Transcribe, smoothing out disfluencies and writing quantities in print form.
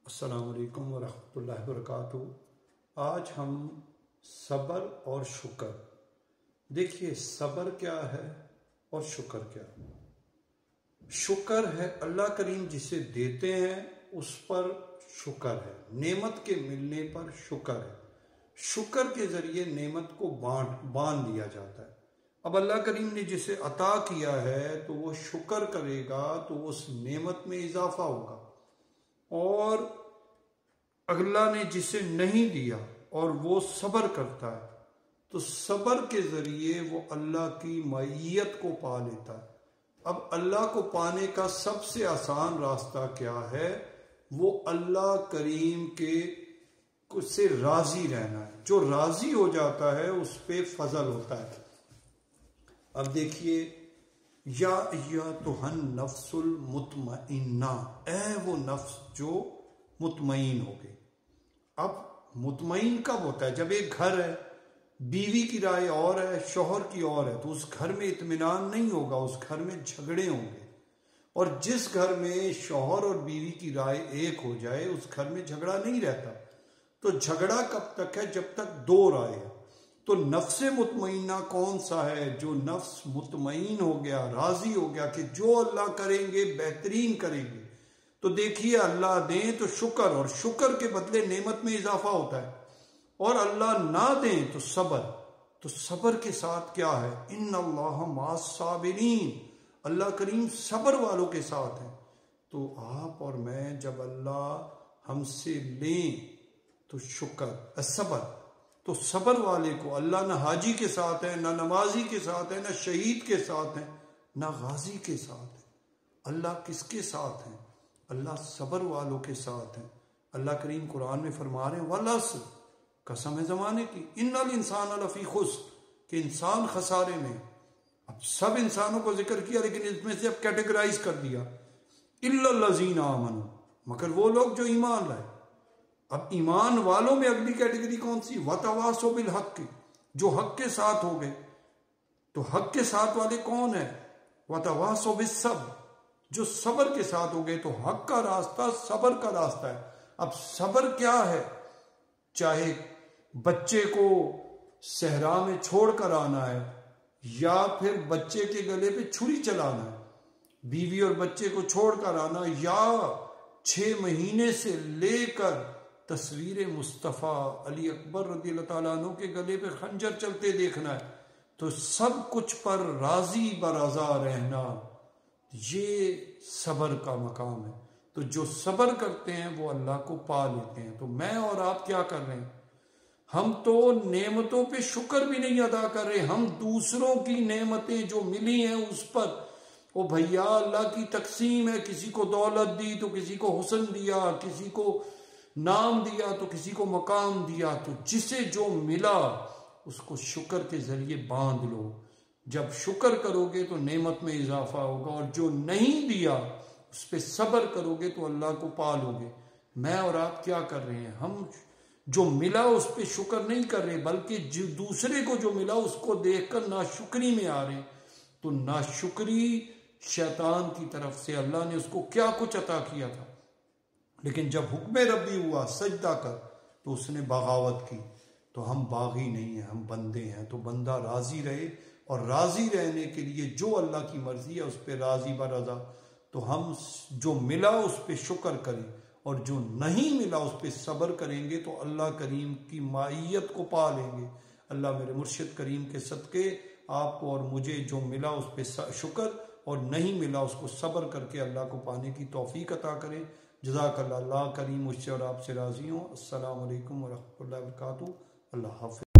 अस्सलाम वालेकुम वरहमतुल्लाहि वबरकातुहू। आज हम सब्र और शुक्र देखिए। सब्र क्या है और शुक्र क्या है? शुक्र है अल्लाह करीम जिसे देते हैं उस पर शुक्र है, नेमत के मिलने पर शुक्र है। शुक्र के जरिए नेमत को बांध दिया जाता है। अब अल्लाह करीम ने जिसे अता किया है तो वो शुक्र करेगा तो उस नेमत में इजाफा होगा, और अल्लाह ने जिसे नहीं दिया और वो सब्र करता है तो सब्र के जरिए वो अल्लाह की मईयत को पा लेता है। अब अल्लाह को पाने का सबसे आसान रास्ता क्या है? वो अल्लाह करीम के से राजी रहना है। जो राजी हो जाता है उस पे फजल होता है। अब देखिए, या तो हन नफ्सुल मुतमइन्ना, ए वो नफ्स जो मुतमईन हो गई। अब मुतमईन कब होता है? जब एक घर है, बीवी की राय और है, शौहर की और है, तो उस घर में इत्मीनान नहीं होगा, उस घर में झगड़े होंगे। और जिस घर में शौहर और बीवी की राय एक हो जाए उस घर में झगड़ा नहीं रहता। तो झगड़ा कब तक है? जब तक दो राय है। तो नफ्स मुतमईना कौन सा है? जो नफ्स मुतमईन हो गया, राजी हो गया कि जो अल्लाह करेंगे बेहतरीन करेंगे। तो देखिए, अल्लाह दें तो शुक्र, और शुक्र के बदले नेमत में इजाफा होता है, और अल्लाह ना दें तो सब्र। तो सब्र के साथ क्या है? इन्नल्लाह मास साबिरीन, अल्लाह करीम सब्र वालों के साथ है। तो आप और मैं जब अल्लाह हमसे लें तो शुक्र, सब्र। तो सब्र वाले को अल्लाह ना हाजी के साथ है, ना नमाजी के साथ है, ना शहीद के साथ है, ना गाजी के साथ है। अल्लाह किसके साथ है? अल्लाह सब्र वालों के साथ है। अल्लाह करीम कुरान में फरमा रहे हैं, वलअस्र, कसम है जमाने की, इन्नल इंसान लफी खुस्र, कि इंसान खसारे में। अब सब इंसानों को जिक्र किया, लेकिन इसमें से अब कैटेगराइज कर दिया, इल्लल लज़ीना आमनू, मगर वो लोग जो ईमान लाए। अब ईमान वालों में अगली कैटेगरी कौन सी? वतवासो बिल हक, जो हक के साथ हो गए। तो हक के साथ वाले कौन है? वतवासो बिस सब्र, जो सब्र के साथ हो गए। तो हक का रास्ता सब्र का रास्ता है। अब सब्र क्या है? चाहे बच्चे को सहरा में छोड़कर आना है, या फिर बच्चे के गले पे छुरी चलाना है, बीवी और बच्चे को छोड़कर आना, या 6 महीने से लेकर तस्वीर मुस्तफ़ा अली अकबर रज़ियल्लाहु ताला अन्हु के गले पे खंजर चलते देखना है। तो सब कुछ पर राजी बरज़ा रहना, ये सब्र का मकाम है। तो जो सब्र करते हैं वो अल्लाह को पा लेते हैं। तो मैं और आप क्या कर रहे हैं? हम तो नेमतों पे शुक्र भी नहीं अदा कर रहे। हम दूसरों की नेमतें जो मिली हैं उस पर, ओ भैया अल्लाह की तकसीम है, किसी को दौलत दी तो किसी को हुस्न दिया, किसी को नाम दिया तो किसी को मकाम दिया। तो जिसे जो मिला उसको शुक्र के जरिए बांध लो। जब शुक्र करोगे तो नेमत में इजाफा होगा, और जो नहीं दिया उस पर सब्र करोगे तो अल्लाह को पा लोगे। मैं और आप क्या कर रहे हैं? हम जो मिला उस पर शुक्र नहीं कर रहे, बल्कि जो दूसरे को जो मिला उसको देखकर नाशुक्री में आ रहे। तो नाशुक्री शैतान की तरफ से, अल्लाह ने उसको क्या कुछ अता किया था, लेकिन जब हुक्म रब्बी हुआ सजदा कर तो उसने बगावत की। तो हम बागी नहीं हैं, हम बंदे हैं। तो बंदा राजी रहे, और राजी रहने के लिए जो अल्लाह की मर्जी है उस पर राजी बरज़ा। तो हम जो मिला उस पर शुक्र करें, और जो नहीं मिला उस पर सब्र करेंगे तो अल्लाह करीम की माइयत को पा लेंगे। अल्लाह मेरे मुर्शिद करीम के सदके आपको और मुझे जो मिला उस पर शुक्र, और नहीं मिला उसको सब्र करके अल्लाह को पाने की तौफीक अता करें। जज़ाकल्लाह। अल्लाह करीम मुझसे और आपसे राजी हूँ। अस्सलामु अलैकुम वरहमतुल्लाहि वबरकातुहू। अल्लाह हाफ़िज़।